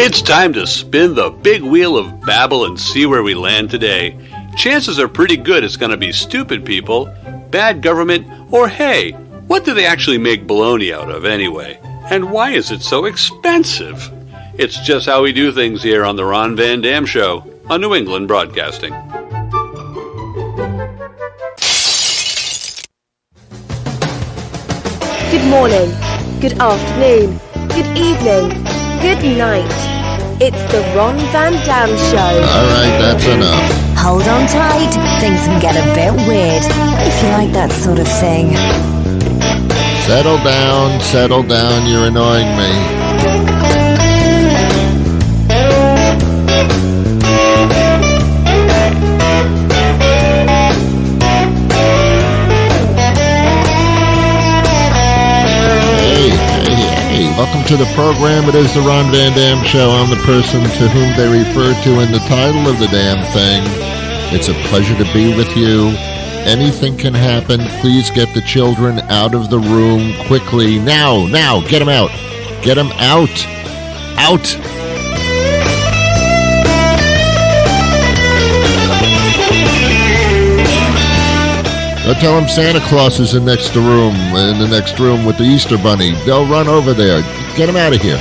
It's time to spin the big wheel of Babel and see where we land today. Chances are pretty good it's going to be stupid people, bad government, or hey, what do they actually make bologna out of anyway? And why is it so expensive? It's just how we do things here on the Ron Van Dam Show on New England Broadcasting. Good morning, good afternoon, good evening, good night. It's the Ron Van Dam Show. All right, that's enough. Hold on tight. Things can get a bit weird, if you like that sort of thing. Settle down, you're annoying me. Welcome to the program. It is the Ron Van Dam Show. I'm the person to whom they refer to in the title of the damn thing. It's a pleasure to be with you. Anything can happen. Please get the children out of the room quickly. Now, get them out. Get them out. Out. Go tell them Santa Claus is in the next room with the Easter Bunny. They'll run over there. Get them out of here.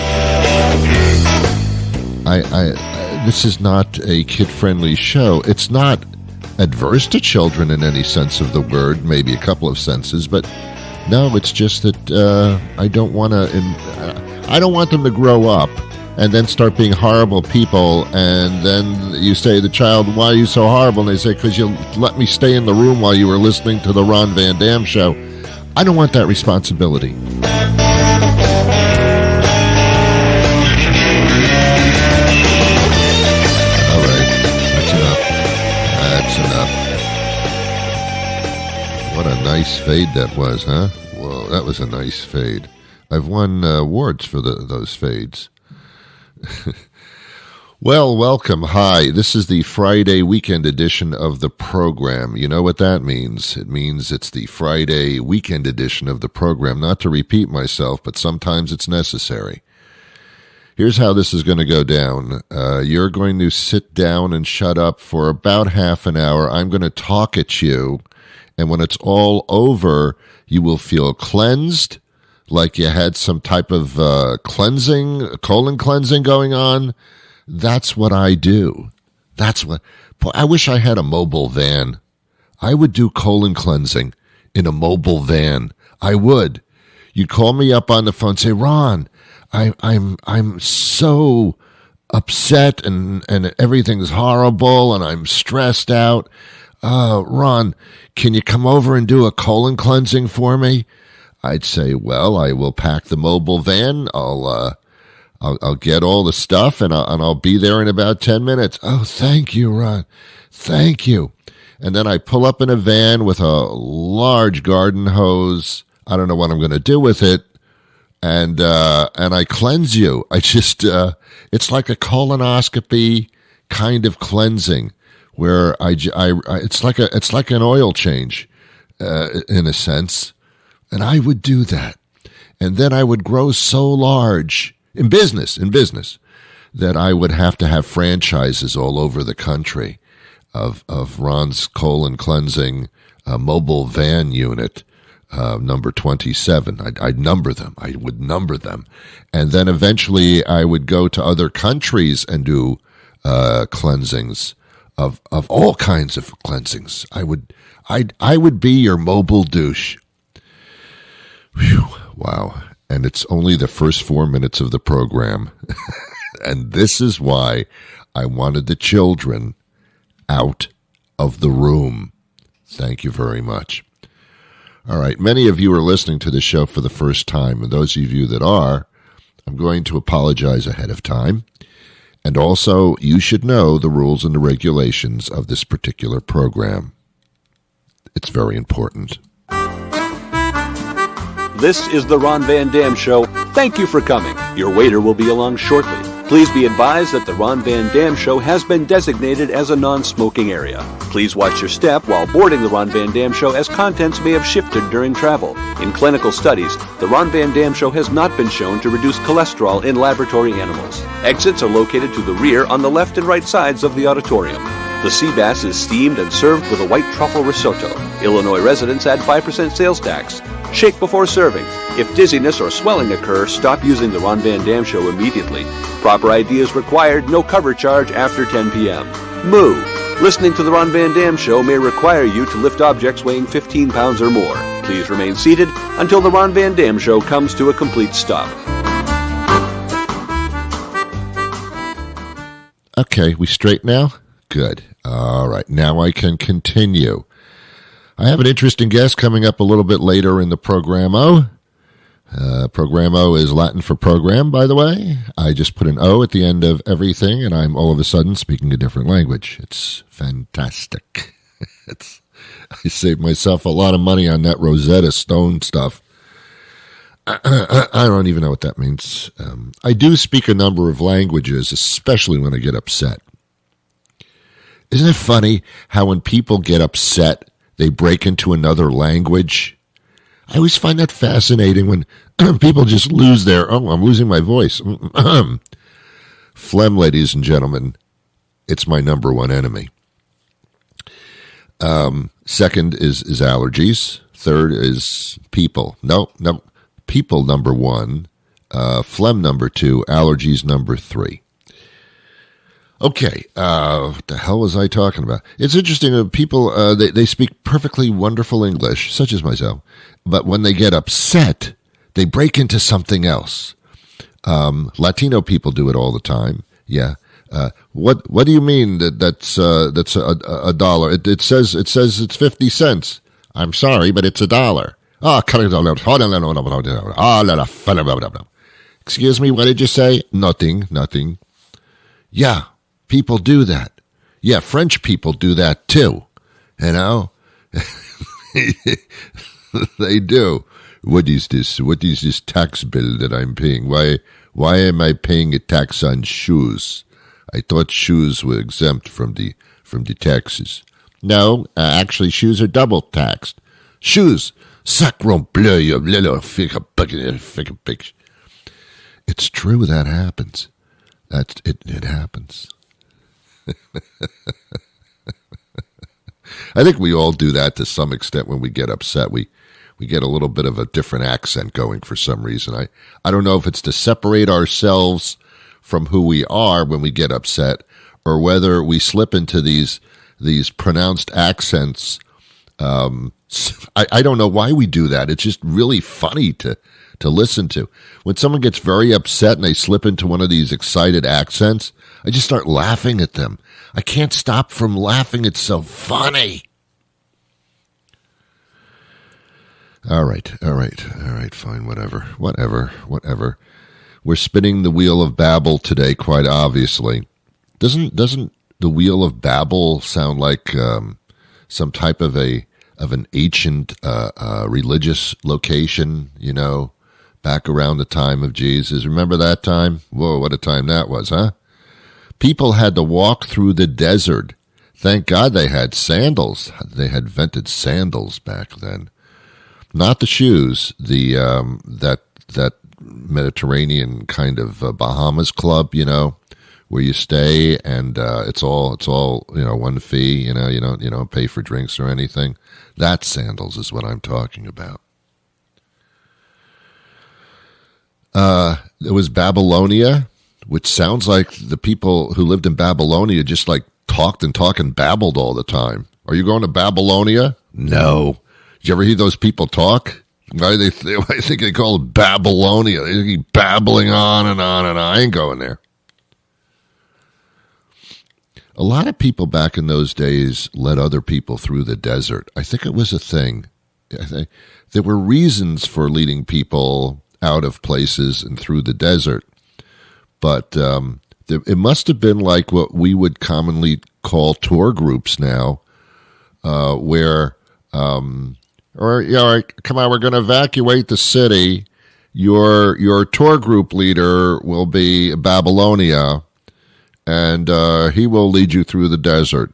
This is not a kid-friendly show. It's not adverse to children in any sense of the word, maybe a couple of senses, but no, it's just that I don't want them to grow up and then start being horrible people, and then you say to the child, why are you so horrible? And they say, because you let me stay in the room while you were listening to the Ron Van Dam Show. I don't want that responsibility. All right, that's enough. What a nice fade that was, huh? Whoa, that was a nice fade. I've won awards for those fades. Well, welcome. Hi, this is the Friday weekend edition of the program. You know what that means? It means it's the Friday weekend edition of the program. Not to repeat myself, but sometimes it's necessary. Here's how this is going to go down. You're going to sit down and shut up for about half an hour. I'm going to talk at you, and when it's all over, you will feel cleansed, like you had some type of colon cleansing going on. That's what I do. I wish I had a mobile van. I would do colon cleansing in a mobile van. I would. You'd call me up on the phone and say, Ron, I'm so upset and everything's horrible and I'm stressed out. Ron, can you come over and do a colon cleansing for me? I'd say, well, I will pack the mobile van. I'll get all the stuff and I'll be there in about 10 minutes. Oh, thank you, Ron. Thank you. And then I pull up in a van with a large garden hose. I don't know what I'm going to do with it. And I cleanse you. I just, it's like a colonoscopy kind of cleansing where it's like an oil change, in a sense. And I would do that. And then I would grow so large in business, that I would have to have franchises all over the country of Ron's colon cleansing mobile van unit, number 27. I'd number them. I would number them. And then eventually I would go to other countries and do cleansings of all kinds of cleansings. I would be your mobile douche. Whew, wow. And it's only the first 4 minutes of the program. And this is why I wanted the children out of the room. Thank you very much. All right. Many of you are listening to the show for the first time. And those of you that are, I'm going to apologize ahead of time. And also, you should know the rules and the regulations of this particular program. It's very important. This is the Ron Van Dam Show. Thank you for coming. Your waiter will be along shortly. Please be advised that the Ron Van Dam Show has been designated as a non-smoking area. Please watch your step while boarding the Ron Van Dam Show, as contents may have shifted during travel. In clinical studies, the Ron Van Dam Show has not been shown to reduce cholesterol in laboratory animals. Exits are located to the rear on the left and right sides of the auditorium. The sea bass is steamed and served with a white truffle risotto. Illinois residents add 5% sales tax. Shake before serving. If dizziness or swelling occur, stop using the Ron Van Dam Show immediately. Proper ID is required. No cover charge after 10 p.m. Moo. Listening to the Ron Van Dam Show may require you to lift objects weighing 15 pounds or more. Please remain seated until the Ron Van Dam Show comes to a complete stop. Okay, we straight now? Good. All right, now I can continue. I have an interesting guest coming up a little bit later in the programo. Programo is Latin for program, by the way. I just put an O at the end of everything, and I'm all of a sudden speaking a different language. It's fantastic. I saved myself a lot of money on that Rosetta Stone stuff. I don't even know what that means. I do speak a number of languages, especially when I get upset. Isn't it funny how when people get upset, they break into another language? I always find that fascinating when people just lose their, I'm losing my voice. Phlegm, ladies and gentlemen, it's my number one enemy. Second is allergies. Third is people. No, people number one, phlegm number two, allergies number three. Okay, what the hell was I talking about? It's interesting that people, they speak perfectly wonderful English, such as myself, but when they get upset, they break into something else. Latino people do it all the time. Yeah. What do you mean that's a dollar? It says it's 50 cents. I'm sorry, but it's $1. Excuse me, what did you say? Nothing. Yeah. People do that. Yeah, French people do that too. You know? They do. What is this? What is this tax bill that I'm paying? Why am I paying a tax on shoes? I thought shoes were exempt from the taxes. No, actually shoes are double taxed. Shoes. Sacre bleu, you little figure bitch. It's true, that happens. It happens. I think we all do that to some extent when we get upset. We get a little bit of a different accent going for some reason. I don't know if it's to separate ourselves from who we are when we get upset, or whether we slip into these pronounced accents. I don't know why we do that. It's just really funny to listen to. When someone gets very upset and they slip into one of these excited accents, I just start laughing at them. I can't stop from laughing. It's so funny. All right, fine, whatever. We're spinning the wheel of Babel today, quite obviously. Doesn't the wheel of Babel sound like some type of an ancient religious location, you know, back around the time of Jesus? Remember that time? Whoa, what a time that was, huh? People had to walk through the desert. Thank God they had sandals. They had invented sandals back then. Not the shoes, that Mediterranean kind of Bahamas club, you know, where you stay and it's all one fee, you know, you don't pay for drinks or anything. That sandals is what I'm talking about. It was Babylonia, which sounds like the people who lived in Babylonia just like talked and babbled all the time. Are you going to Babylonia? No. Did you ever hear those people talk? Why think they call it Babylonia? They keep babbling on and on and on. I ain't going there. A lot of people back in those days led other people through the desert. I think it was a thing. I think there were reasons for leading people out of places and through the desert. But it must have been like what we would commonly call tour groups now, where... all right, come on, we're going to evacuate the city, Your tour group leader will be Babylonia, and he will lead you through the desert.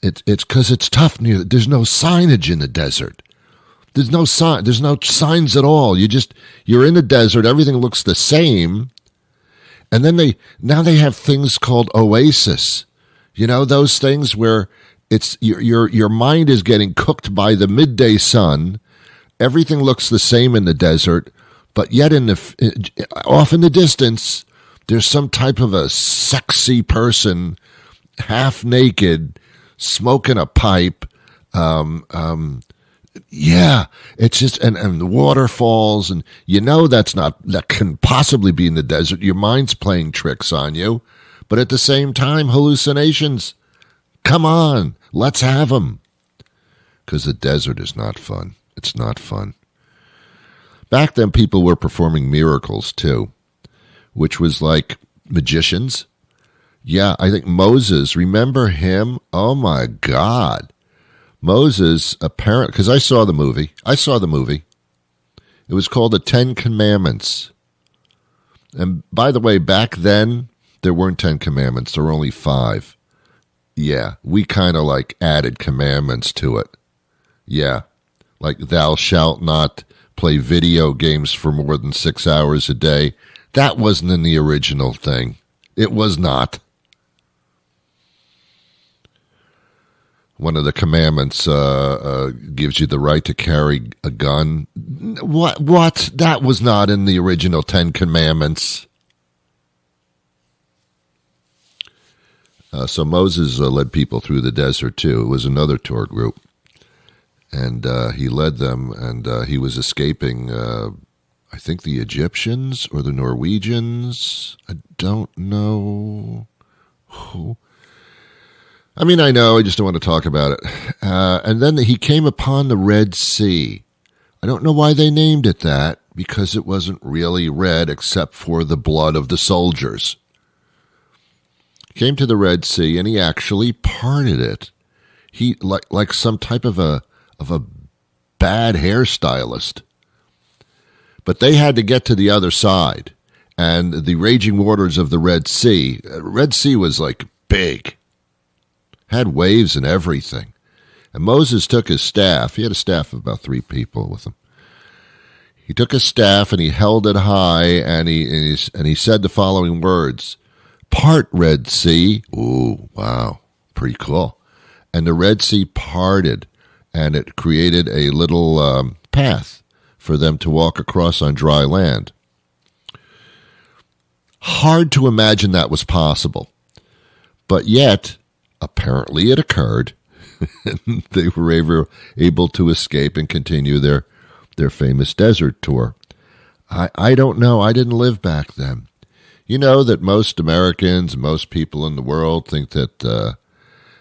It's because it's tough. There's no signage in the desert. There's no signs at all. You're in the desert. Everything looks the same. And then they have things called oasis. Those things where it's your mind is getting cooked by the midday sun. Everything looks the same in the desert, but yet off in the distance, there's some type of a sexy person, half naked, smoking a pipe. Yeah, it's just and the waterfalls, and that can possibly be in the desert. Your mind's playing tricks on you, but at the same time, hallucinations. Come on, let's have them. Because the desert is not fun. It's not fun. Back then, people were performing miracles too, which was like magicians. Yeah, I think Moses. Remember him? Oh my God. Moses, apparently, because I saw the movie. It was called The 10 Commandments. And by the way, back then, there weren't 10 commandments. There were only 5. Yeah, we kind of like added commandments to it. Yeah, like thou shalt not play video games for more than 6 hours a day. That wasn't in the original thing. It was not. One of the commandments gives you the right to carry a gun. What? That was not in the original 10 Commandments. So Moses led people through the desert, too. It was another tour group. And he led them, and he was escaping, I think, the Egyptians or the Norwegians. I don't know who. I mean, I know, I just don't want to talk about it. And then he came upon the Red Sea. I don't know why they named it that, because it wasn't really red except for the blood of the soldiers. Came to the Red Sea, and he actually parted it. He like some type of a bad hairstylist. But they had to get to the other side, and the raging waters of the Red Sea was like big. Had waves and everything. And Moses took his staff. He had a staff of about 3 people with him. He took his staff and he held it high, and he said the following words: "Part, Red Sea." Ooh, wow, pretty cool. And the Red Sea parted, and it created a little path for them to walk across on dry land. Hard to imagine that was possible. But yet, apparently it occurred. They were able to escape and continue their famous desert tour. I don't know. I didn't live back then. You know that most Americans, most people in the world think that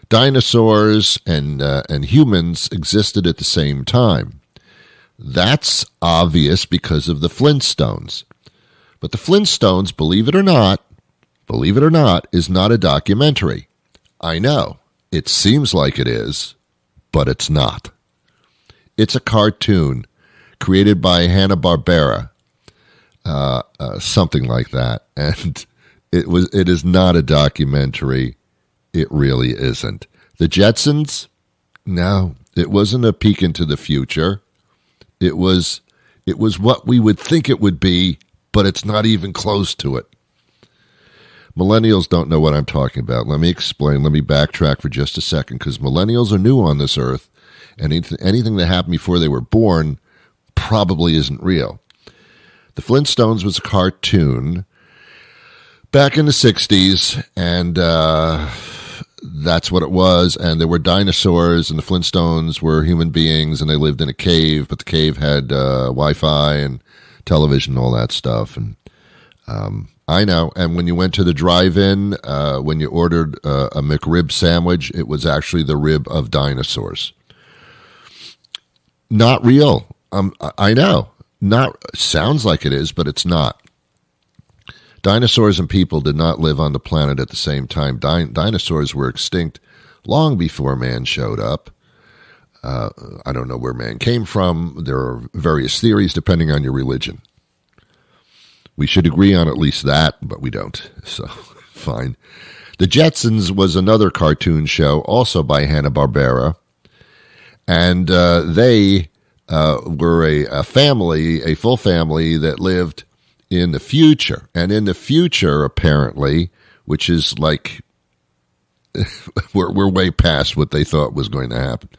dinosaurs and humans existed at the same time. That's obvious because of the Flintstones. But the Flintstones, believe it or not, is not a documentary. I know, it seems like it is, but it's not. It's a cartoon created by Hanna-Barbera, something like that. And it is not a documentary. It really isn't. The Jetsons? No, it wasn't a peek into the future. It was what we would think it would be, but it's not even close to it. Millennials don't know what I'm talking about. Let me explain. Let me backtrack for just a second, because millennials are new on this earth, and anything that happened before they were born probably isn't real. The Flintstones was a cartoon back in the 60s, and that's what it was. And there were dinosaurs, and the Flintstones were human beings, and they lived in a cave, but the cave had Wi-Fi and television and all that stuff. And I know. And when you went to the drive-in, when you ordered a McRib sandwich, it was actually the rib of dinosaurs. Not real. I know. Sounds like it is, but it's not. Dinosaurs and people did not live on the planet at the same time. Dinosaurs were extinct long before man showed up. I don't know where man came from. There are various theories depending on your religion. We should agree on at least that, but we don't. So, fine. The Jetsons was another cartoon show, also by Hanna-Barbera. And they were a family, a full family that lived in the future. And in the future, apparently, which is like, we're way past what they thought was going to happen.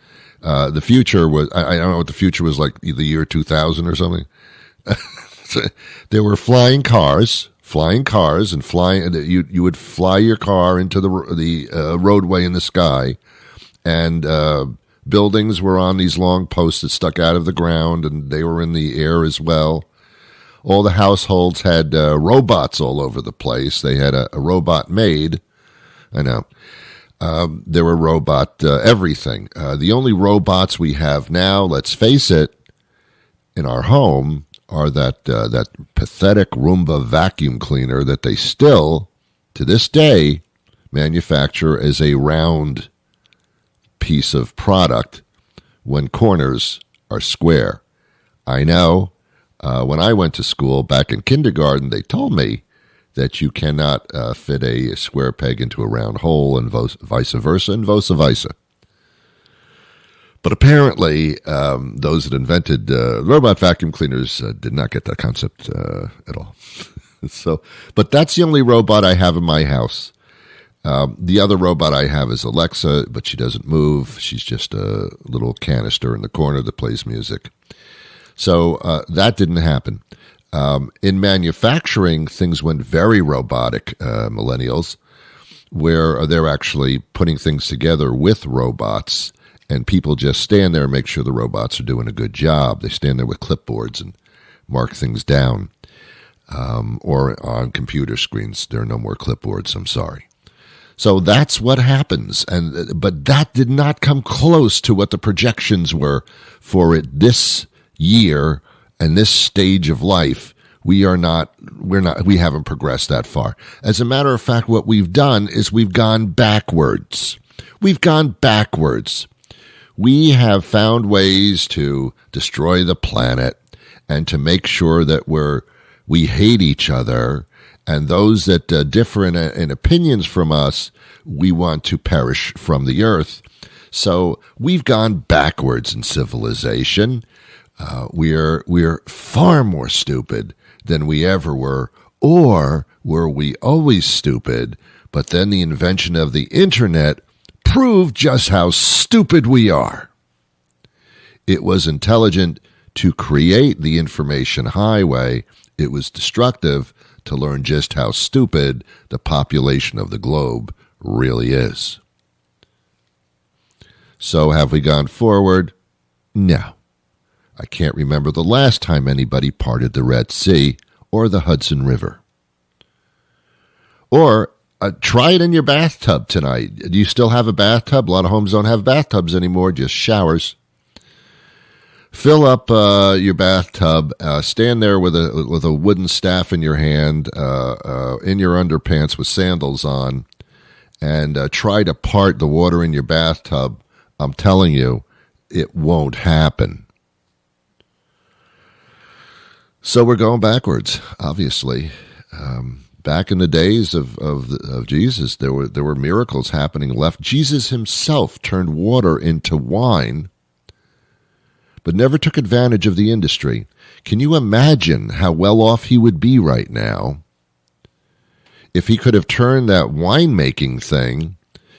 The future was, I don't know what the future was like, the year 2000 or something. So there were flying cars, and flying. You would fly your car into the roadway in the sky, and buildings were on these long posts that stuck out of the ground, and they were in the air as well. All the households had robots all over the place. They had a robot maid. I know. There were robot everything. The only robots we have now, let's face it, in our home are that pathetic Roomba vacuum cleaner that they still, to this day, manufacture as a round piece of product when corners are square. I know. When I went to school back in kindergarten, they told me that you cannot fit a square peg into a round hole and vice versa and vice versa. But apparently, those that invented robot vacuum cleaners did not get that concept at all. But that's the only robot I have in my house. The other robot I have is Alexa, but she doesn't move. She's just a little canister in the corner that plays music. So that didn't happen. In manufacturing, things went very robotic, millennials, where they're actually putting things together with robots, and people just stand there and make sure the robots are doing a good job. They stand there with clipboards and mark things down. Or on computer screens, there are no more clipboards, I'm sorry. So that's what happens. But that did not come close to what the projections were for it this year and this stage of life. We haven't progressed that far. As a matter of fact, what we've done is we've gone backwards. We have found ways to destroy the planet and to make sure that we hate each other, and those that differ in opinions from us, we want to perish from the earth. So we've gone backwards in civilization. We're far more stupid than we ever were, or were we always stupid, but then the invention of the internet proved just how stupid we are. It was intelligent to create the information highway. It was destructive to learn just how stupid the population of the globe really is. So have we gone forward? No. I can't remember the last time anybody parted the Red Sea or the Hudson River. Or try it in your bathtub tonight. Do you still have a bathtub? A lot of homes don't have bathtubs anymore, just showers. Fill up your bathtub, stand there with a wooden staff in your hand, in your underpants with sandals on, and try to part the water in your bathtub. I'm telling you, it won't happen. So we're going backwards, obviously. Back in the days of Jesus, there were miracles happening left. Jesus himself turned water into wine, but never took advantage of the industry. Can you imagine how well off he would be right now if he could have turned that winemaking thing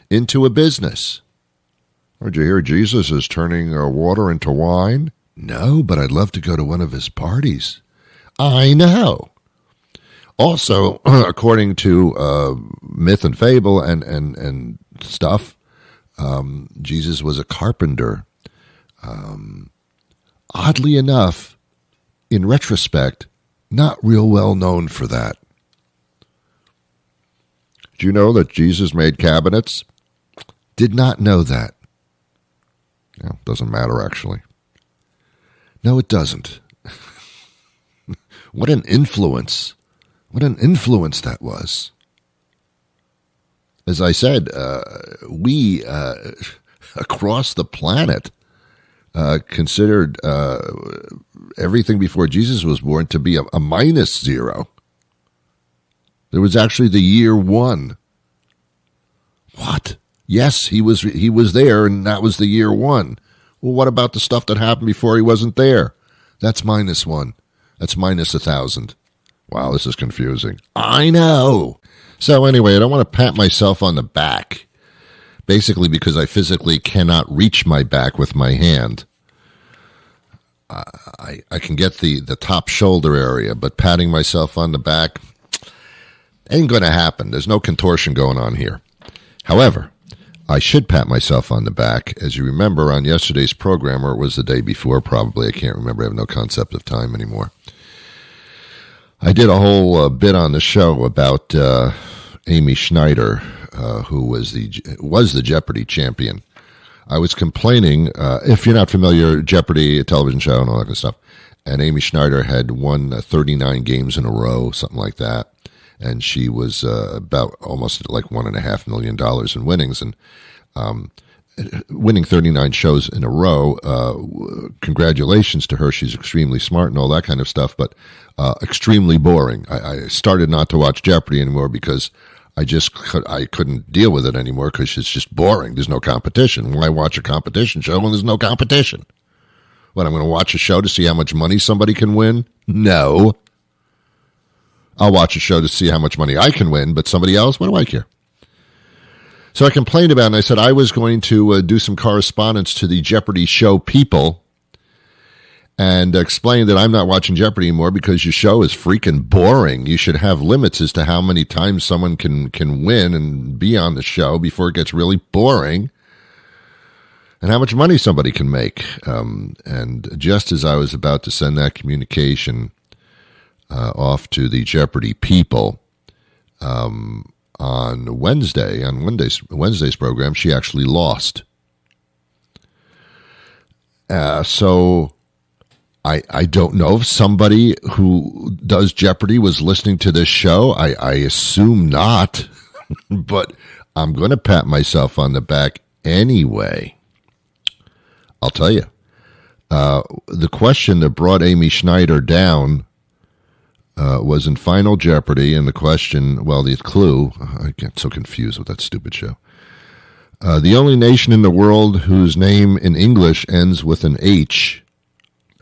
into a business? Did you hear Jesus is turning water into wine? No, but I'd love to go to one of his parties. I know. Also, according to myth and fable and stuff, Jesus was a carpenter. Oddly enough, in retrospect, not real well known for that. Do you know that Jesus made cabinets? Did not know that. Well, doesn't matter, actually. No, it doesn't. What an influence. What an influence that was. As I said, we, across the planet, considered everything before Jesus was born to be a minus zero. There was actually the year one. What? Yes, he was there, and that was the year one. Well, what about the stuff that happened before he wasn't there? That's minus one. That's minus 1,000. Wow, this is confusing. I know. So anyway, I don't want to pat myself on the back, basically because I physically cannot reach my back with my hand. I can get the top shoulder area, but patting myself on the back ain't going to happen. There's no contortion going on here. However, I should pat myself on the back. As you remember on yesterday's program, or it was the day before probably, I can't remember, I have no concept of time anymore. I did a whole bit on the show about Amy Schneider, who was the Jeopardy champion. I was complaining, if you're not familiar, Jeopardy, a television show and all that kind of stuff, and Amy Schneider had won 39 games in a row, something like that, and she was about almost like $1.5 million in winnings, and winning 39 shows in a row, congratulations to her. She's extremely smart and all that kind of stuff, but extremely boring. I started not to watch Jeopardy anymore because I couldn't deal with it anymore because it's just boring. There's no competition. Why watch a competition show when there's no competition? What, I'm going to watch a show to see how much money somebody can win? No. I'll watch a show to see how much money I can win, but somebody else, what do I care? So I complained about it, and I said I was going to do some correspondence to the Jeopardy show people and explain that I'm not watching Jeopardy anymore because your show is freaking boring. You should have limits as to how many times someone can win and be on the show before it gets really boring, and how much money somebody can make. And just as I was about to send that communication off to the Jeopardy people on Wednesday's program, she actually lost. So I don't know if somebody who does Jeopardy was listening to this show. I assume not, but I'm going to pat myself on the back anyway. I'll tell you. The question that brought Amy Schneider down was in Final Jeopardy, and the question, well, the clue, I get so confused with that stupid show. The only nation in the world whose name in English ends with an H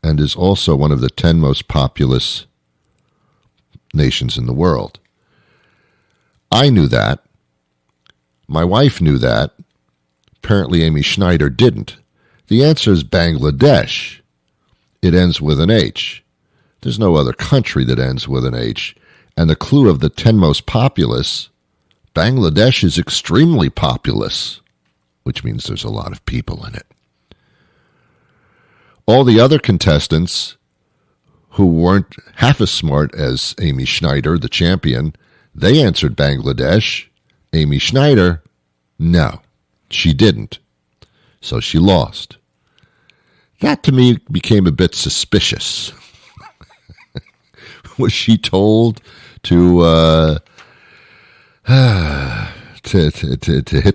and is also one of the 10 most populous nations in the world. I knew that. My wife knew that. Apparently Amy Schneider didn't. The answer is Bangladesh. It ends with an H. There's no other country that ends with an H. And the clue of the 10 most populous, Bangladesh is extremely populous, which means there's a lot of people in it. All the other contestants who weren't half as smart as Amy Schneider, the champion, they answered Bangladesh. Amy Schneider, no, she didn't. So she lost. That to me became a bit suspicious. Was she told to hit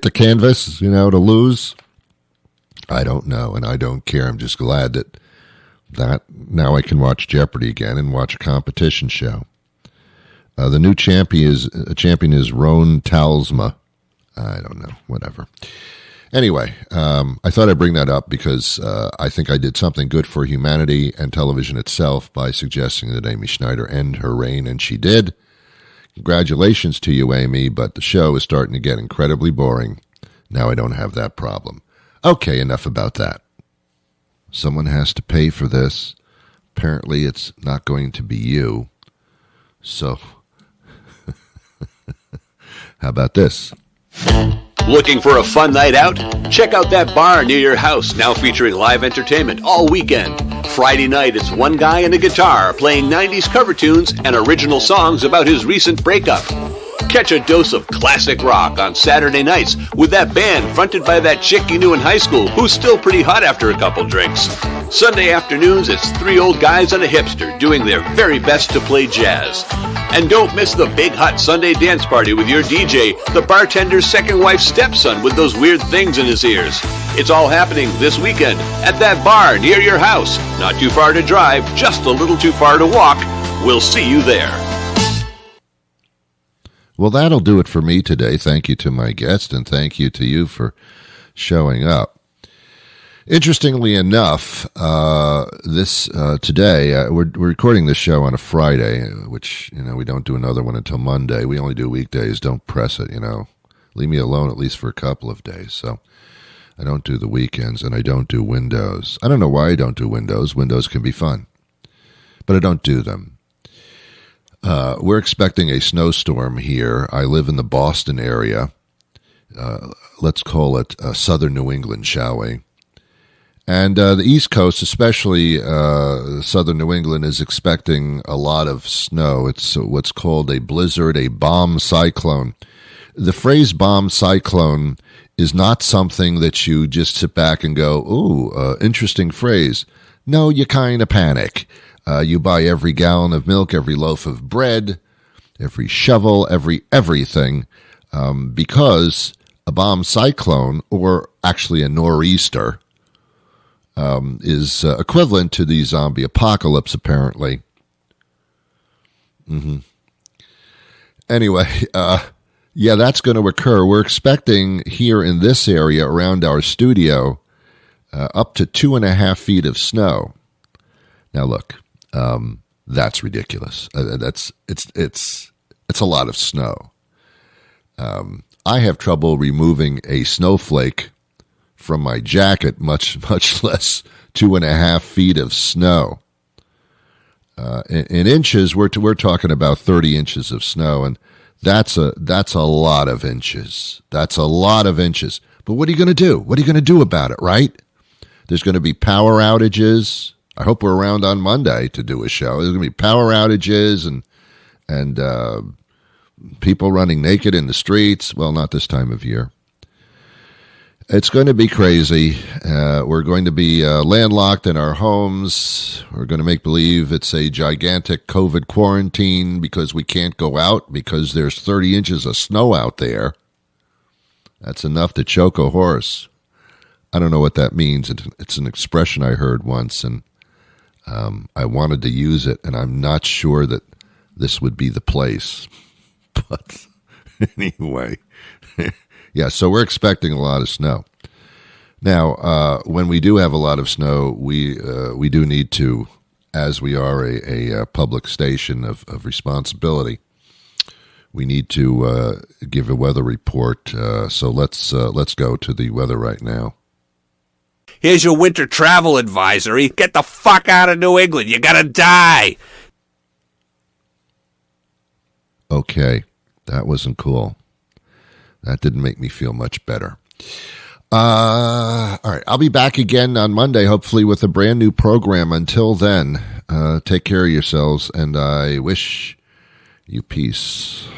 the canvas, to lose? I don't know, and I don't care. I'm just glad that now I can watch Jeopardy again and watch a competition show. The new champion is Roan Talsma. I don't know, whatever. Anyway, I thought I'd bring that up because I think I did something good for humanity and television itself by suggesting that Amy Schneider end her reign, and she did. Congratulations to you, Amy, but the show is starting to get incredibly boring. Now I don't have that problem. Okay, enough about that. Someone has to pay for this. Apparently it's not going to be you. So, how about this? Looking for a fun night out? Check out that bar near your house, now featuring live entertainment all weekend. Friday night, it's one guy and a guitar playing 90s cover tunes and original songs about his recent breakup. Catch a dose of classic rock on Saturday nights with that band fronted by that chick you knew in high school who's still pretty hot after a couple drinks. Sunday afternoons, it's three old guys and a hipster doing their very best to play jazz. And don't miss the big hot Sunday dance party with your DJ, the bartender's second wife's stepson with those weird things in his ears. It's all happening this weekend at that bar near your house. Not too far to drive, just a little too far to walk. We'll see you there. Well, that'll do it for me today. Thank you to my guest, and thank you to you for showing up. Interestingly enough, today we're recording this show on a Friday, which we don't do another one until Monday. We only do weekdays. Don't press it. Leave me alone at least for a couple of days. So I don't do the weekends, and I don't do windows. I don't know why I don't do windows. Windows can be fun, but I don't do them. We're expecting a snowstorm here. I live in the Boston area. Let's call it southern New England, shall we? And the East Coast, especially southern New England, is expecting a lot of snow. It's what's called a blizzard, a bomb cyclone. The phrase bomb cyclone is not something that you just sit back and go, ooh, interesting phrase. No, you kind of panic. You buy every gallon of milk, every loaf of bread, every shovel, everything, because a bomb cyclone, or actually a nor'easter, is equivalent to the zombie apocalypse, apparently. Anyway, yeah, that's going to occur. We're expecting here in this area around our studio up to 2.5 feet of snow. Now, look, that's ridiculous. It's a lot of snow. I have trouble removing a snowflake from my jacket, much less 2.5 feet of snow. In inches, we're talking about 30 inches of snow, and that's a lot of inches. That's a lot of inches. But what are you going to do? What are you going to do about it, right? There's going to be power outages. I hope we're around on Monday to do a show. There's going to be power outages and people running naked in the streets. Well, not this time of year. It's going to be crazy. We're going to be landlocked in our homes. We're going to make believe it's a gigantic COVID quarantine because we can't go out because there's 30 inches of snow out there. That's enough to choke a horse. I don't know what that means. It's an expression I heard once, and I wanted to use it, and I'm not sure that this would be the place. But anyway... Yeah, so we're expecting a lot of snow. Now, when we do have a lot of snow, we do need to, as we are a public station of responsibility, we need to give a weather report. So let's go to the weather right now. Here's your winter travel advisory. Get the fuck out of New England. You're gonna die. Okay, that wasn't cool. That didn't make me feel much better. All right, I'll be back again on Monday, hopefully with a brand new program. Until then, take care of yourselves, and I wish you peace.